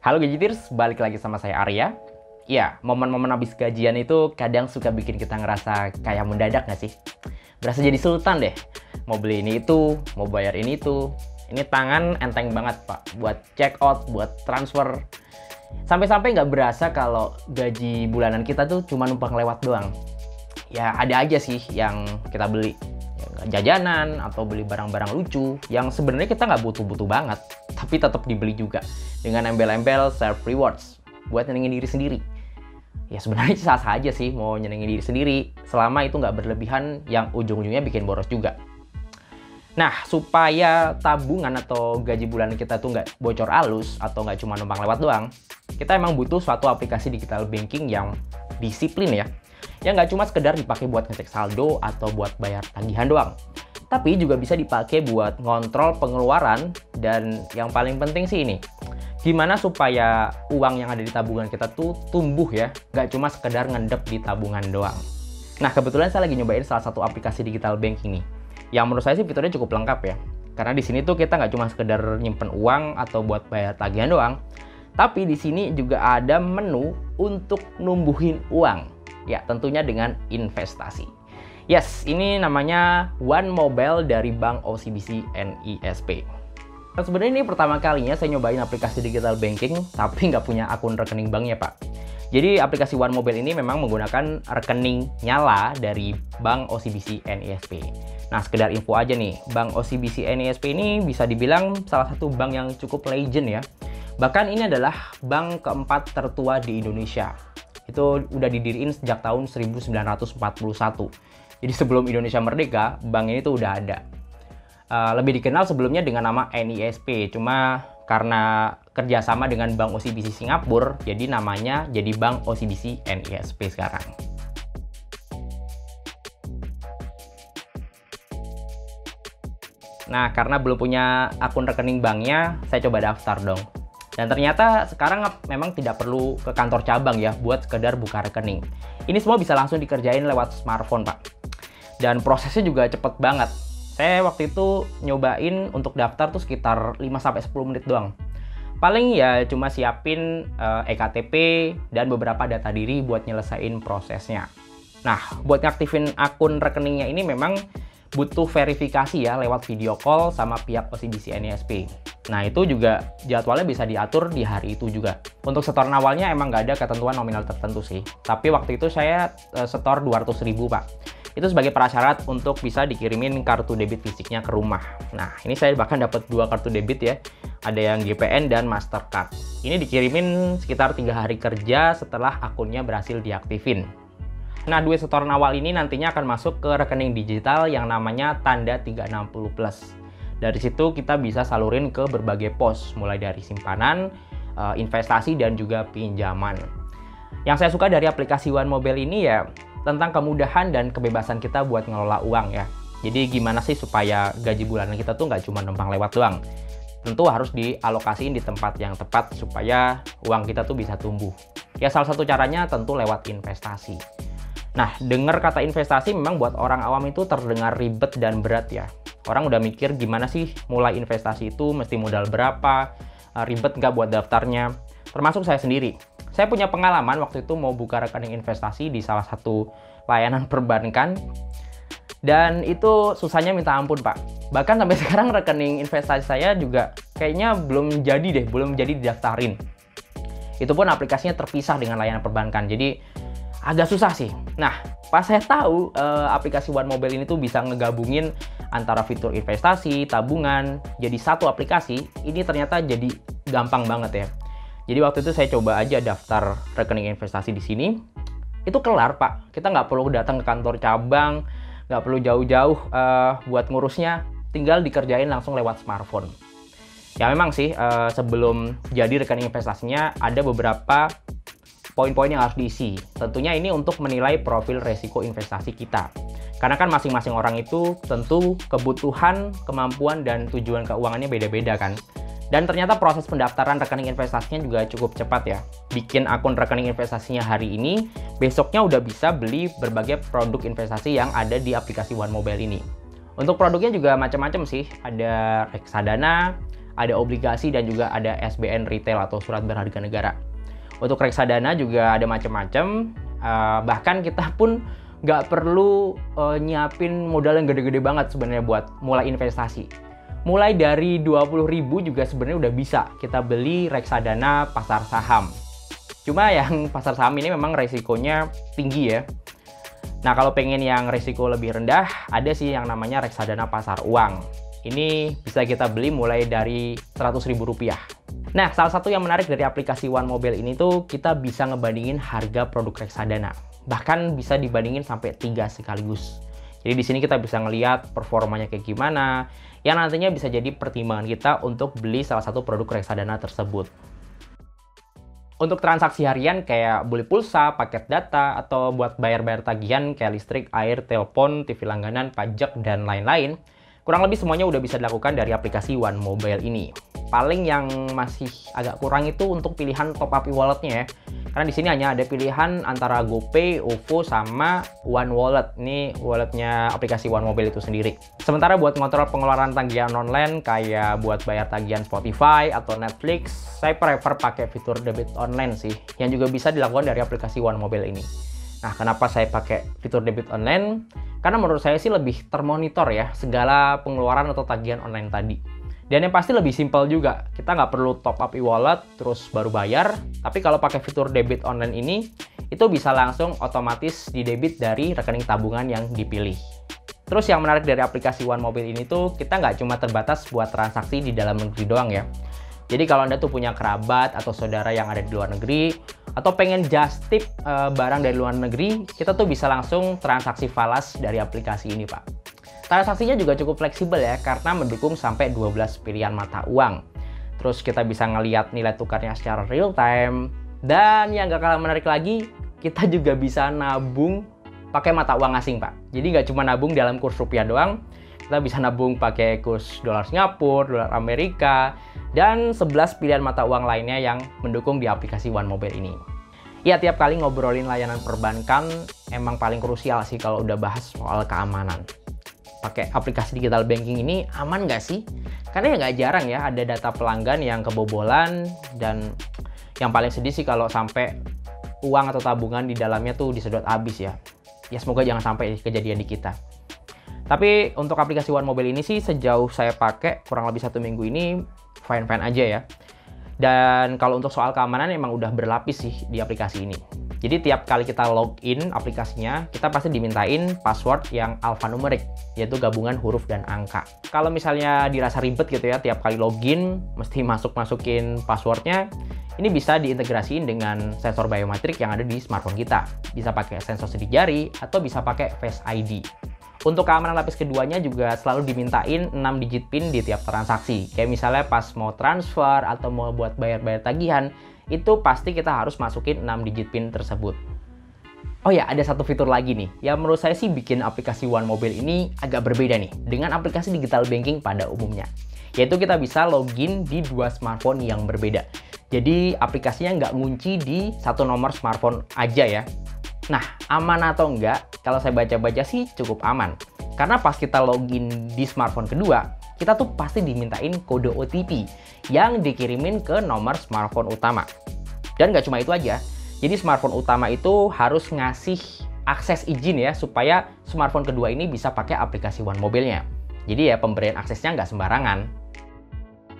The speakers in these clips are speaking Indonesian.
Halo Gadgeters, balik lagi sama saya Arya. Ya, momen-momen habis gajian itu kadang suka bikin kita ngerasa kayak mendadak nggak sih? Berasa jadi sultan deh. Mau beli ini itu, mau bayar ini itu. Ini tangan enteng banget Pak, buat check out, buat transfer. Sampai-sampai nggak berasa kalau gaji bulanan kita tuh cuma numpang lewat doang. Ya ada aja sih yang kita beli. Jajanan atau beli barang-barang lucu yang sebenarnya kita nggak butuh-butuh banget, tapi tetap dibeli juga dengan embel-embel self rewards buat nyenengin diri sendiri. Ya sebenarnya sah-sah aja sih mau nyenengin diri sendiri selama itu nggak berlebihan yang ujung-ujungnya bikin boros juga. Nah, supaya tabungan atau gaji bulanan kita tuh nggak bocor halus atau nggak cuma numpang lewat doang, kita emang butuh suatu aplikasi digital banking yang disiplin ya. Yang nggak cuma sekedar dipakai buat ngecek saldo atau buat bayar tagihan doang. Tapi juga bisa dipakai buat ngontrol pengeluaran dan yang paling penting sih ini. Gimana supaya uang yang ada di tabungan kita tuh tumbuh ya, nggak cuma sekedar ngendep di tabungan doang. Nah, kebetulan saya lagi nyobain salah satu aplikasi digital banking nih. Yang menurut saya sih fiturnya cukup lengkap ya. Karena di sini tuh kita nggak cuma sekedar nyimpen uang atau buat bayar tagihan doang. Tapi di sini juga ada menu untuk numbuhin uang. Ya, tentunya dengan investasi. Yes, ini namanya One Mobile dari Bank OCBC NISP. Nah, sebenarnya ini pertama kalinya saya nyobain aplikasi digital banking, tapi nggak punya akun rekening banknya, Pak. Jadi, aplikasi One Mobile ini memang menggunakan rekening nyala dari Bank OCBC NISP. Nah, sekedar info aja nih, Bank OCBC NISP ini bisa dibilang salah satu bank yang cukup legend ya. Bahkan ini adalah bank keempat tertua di Indonesia. Itu udah didiriin sejak tahun 1941. Jadi sebelum Indonesia merdeka, bank ini tuh udah ada. Lebih dikenal sebelumnya dengan nama NISP, cuma karena kerjasama dengan Bank OCBC Singapura, jadi namanya jadi Bank OCBC NISP sekarang. Nah, karena belum punya akun rekening banknya, saya coba daftar dong. Dan ternyata sekarang memang tidak perlu ke kantor cabang ya buat sekedar buka rekening. Ini semua bisa langsung dikerjain lewat smartphone, Pak. Dan prosesnya juga cepet banget. Saya waktu itu nyobain untuk daftar tuh sekitar 5-10 menit doang. Paling ya cuma siapin ektp dan beberapa data diri buat nyelesain prosesnya. Nah, buat ngaktifin akun rekeningnya ini memang butuh verifikasi ya lewat video call sama pihak OCBC NISP. Nah, itu juga jadwalnya bisa diatur di hari itu juga. Untuk setoran awalnya emang nggak ada ketentuan nominal tertentu sih. Tapi waktu itu saya setor 200.000, Pak. Itu sebagai prasyarat untuk bisa dikirimin kartu debit fisiknya ke rumah. Nah, ini saya bahkan dapat 2 kartu debit ya. Ada yang GPN dan Mastercard. Ini dikirimin sekitar 3 hari kerja setelah akunnya berhasil diaktifin. Nah, duit setoran awal ini nantinya akan masuk ke rekening digital yang namanya Tanda 360 Plus. Dari situ kita bisa salurin ke berbagai pos, mulai dari simpanan, investasi, dan juga pinjaman. Yang saya suka dari aplikasi One Mobile ini ya tentang kemudahan dan kebebasan kita buat ngelola uang ya. Jadi gimana sih supaya gaji bulanan kita tuh nggak cuma numpang lewat doang. Tentu harus dialokasiin di tempat yang tepat supaya uang kita tuh bisa tumbuh. Ya salah satu caranya tentu lewat investasi. Nah, dengar kata investasi memang buat orang awam itu terdengar ribet dan berat ya. Orang udah mikir gimana sih mulai investasi itu, mesti modal berapa, ribet nggak buat daftarnya. Termasuk saya sendiri. Saya punya pengalaman waktu itu mau buka rekening investasi di salah satu layanan perbankan. Dan itu susahnya minta ampun, Pak. Bahkan sampai sekarang rekening investasi saya juga kayaknya belum jadi didaftarin. Itu pun aplikasinya terpisah dengan layanan perbankan. Jadi agak susah sih. Nah, pas saya tahu aplikasi One Mobile ini tuh bisa ngegabungin antara fitur investasi, tabungan, jadi satu aplikasi, ini ternyata jadi gampang banget ya. Jadi waktu itu saya coba aja daftar rekening investasi di sini, itu kelar, Pak. Kita nggak perlu datang ke kantor cabang, nggak perlu jauh-jauh buat ngurusnya, tinggal dikerjain langsung lewat smartphone. Ya memang sih, sebelum jadi rekening investasinya ada beberapa poin-poin yang harus diisi. Tentunya ini untuk menilai profil resiko investasi kita. Karena kan masing-masing orang itu tentu kebutuhan, kemampuan, dan tujuan keuangannya beda-beda kan. Dan ternyata proses pendaftaran rekening investasinya juga cukup cepat ya. Bikin akun rekening investasinya hari ini, besoknya udah bisa beli berbagai produk investasi yang ada di aplikasi One Mobile ini. Untuk produknya juga macam-macam sih. Ada reksadana, ada obligasi, dan juga ada SBN retail atau surat berharga negara. Untuk reksadana juga ada macam-macam, bahkan kita pun nggak perlu nyiapin modal yang gede-gede banget sebenarnya buat mulai investasi. Mulai dari 20.000 juga sebenarnya udah bisa kita beli reksadana pasar saham. Cuma yang pasar saham ini memang resikonya tinggi ya. Nah, kalau pengen yang resiko lebih rendah, ada sih yang namanya reksadana pasar uang. Ini bisa kita beli mulai dari Rp100.000. Nah, salah satu yang menarik dari aplikasi One Mobile ini tuh kita bisa ngebandingin harga produk reksadana. Bahkan bisa dibandingin sampai 3 sekaligus. Jadi di sini kita bisa ngelihat performanya kayak gimana, yang nantinya bisa jadi pertimbangan kita untuk beli salah satu produk reksadana tersebut. Untuk transaksi harian kayak beli pulsa, paket data, atau buat bayar-bayar tagihan kayak listrik, air, telepon, TV langganan, pajak, dan lain-lain, kurang lebih semuanya udah bisa dilakukan dari aplikasi One Mobile ini. Paling yang masih agak kurang itu untuk pilihan top up e-walletnya ya. Karena di sini hanya ada pilihan antara GoPay, OVO, sama One Wallet. Ini walletnya aplikasi One Mobile itu sendiri. Sementara buat ngontrol pengeluaran tagihan online kayak buat bayar tagihan Spotify atau Netflix, saya prefer pakai fitur debit online sih, yang juga bisa dilakukan dari aplikasi One Mobile ini. Nah, kenapa saya pakai fitur debit online? Karena menurut saya sih lebih termonitor ya segala pengeluaran atau tagihan online tadi. Dan yang pasti lebih simpel juga. Kita nggak perlu top up e-wallet terus baru bayar. Tapi kalau pakai fitur debit online ini, itu bisa langsung otomatis didebit dari rekening tabungan yang dipilih. Terus yang menarik dari aplikasi One Mobile ini tuh, kita nggak cuma terbatas buat transaksi di dalam negeri doang ya. Jadi kalau Anda tuh punya kerabat atau saudara yang ada di luar negeri, atau pengen just tip barang dari luar negeri, kita tuh bisa langsung transaksi falas dari aplikasi ini, Pak. Transaksinya juga cukup fleksibel ya, karena mendukung sampai 12 pilihan mata uang. Terus kita bisa ngelihat nilai tukarnya secara real time. Dan yang gak kalah menarik lagi, kita juga bisa nabung pakai mata uang asing, Pak. Jadi nggak cuma nabung dalam kurs rupiah doang, kita bisa nabung pakai kurs dolar Singapura, dolar Amerika, dan 11 pilihan mata uang lainnya yang mendukung di aplikasi One Mobile ini. Ya, tiap kali ngobrolin layanan perbankan, emang paling krusial sih kalau udah bahas soal keamanan. Pakai aplikasi digital banking ini aman nggak sih? Karena ya nggak jarang ya ada data pelanggan yang kebobolan, dan yang paling sedih sih kalau sampai uang atau tabungan di dalamnya tuh disedot habis ya. Ya semoga jangan sampai kejadian di kita. Tapi untuk aplikasi One Mobile ini sih sejauh saya pakai kurang lebih 1 minggu ini fine-fine aja ya. Dan kalau untuk soal keamanan emang udah berlapis sih di aplikasi ini. Jadi tiap kali kita login aplikasinya, kita pasti dimintain password yang alphanumerik, yaitu gabungan huruf dan angka. Kalau misalnya dirasa ribet gitu ya, tiap kali login mesti masukin passwordnya, ini bisa diintegrasiin dengan sensor biometrik yang ada di smartphone kita. Bisa pakai sensor sidik jari atau bisa pakai Face ID. Untuk keamanan lapis keduanya juga selalu dimintain 6 digit PIN di tiap transaksi. Kayak misalnya pas mau transfer atau mau buat bayar-bayar tagihan, itu pasti kita harus masukin 6 digit PIN tersebut. Oh ya, ada satu fitur lagi nih, yang menurut saya sih bikin aplikasi One Mobile ini agak berbeda nih dengan aplikasi digital banking pada umumnya. Yaitu kita bisa login di 2 smartphone yang berbeda. Jadi aplikasinya nggak ngunci di satu nomor smartphone aja ya. Nah, aman atau enggak? Kalau saya baca-baca sih cukup aman. Karena pas kita login di smartphone kedua, kita tuh pasti dimintain kode OTP yang dikirimin ke nomor smartphone utama. Dan nggak cuma itu aja. Jadi smartphone utama itu harus ngasih akses izin ya, supaya smartphone kedua ini bisa pakai aplikasi One Mobile-nya. Jadi ya pemberian aksesnya nggak sembarangan.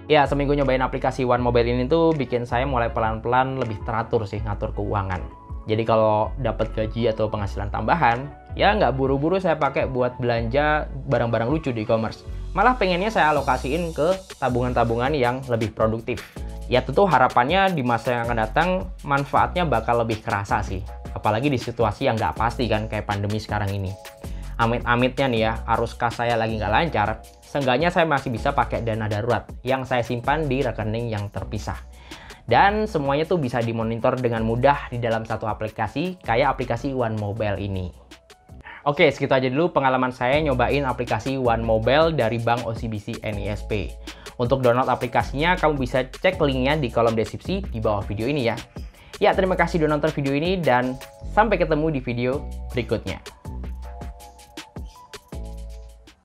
Ya, seminggu nyobain aplikasi One Mobile ini tuh bikin saya mulai pelan-pelan lebih teratur sih ngatur keuangan. Jadi kalau dapat gaji atau penghasilan tambahan, ya nggak buru-buru saya pakai buat belanja barang-barang lucu di e-commerce. Malah pengennya saya alokasiin ke tabungan-tabungan yang lebih produktif. Ya tentu harapannya di masa yang akan datang manfaatnya bakal lebih kerasa sih. Apalagi di situasi yang nggak pasti kan kayak pandemi sekarang ini. Amit-amitnya nih ya, arus kas saya lagi nggak lancar, seenggaknya saya masih bisa pakai dana darurat yang saya simpan di rekening yang terpisah. Dan semuanya tuh bisa dimonitor dengan mudah di dalam satu aplikasi, kayak aplikasi One Mobile ini. Oke, segitu aja dulu pengalaman saya nyobain aplikasi One Mobile dari Bank OCBC NISP. Untuk download aplikasinya, kamu bisa cek linknya di kolom deskripsi di bawah video ini ya. Ya, terima kasih udah nonton video ini dan sampai ketemu di video berikutnya.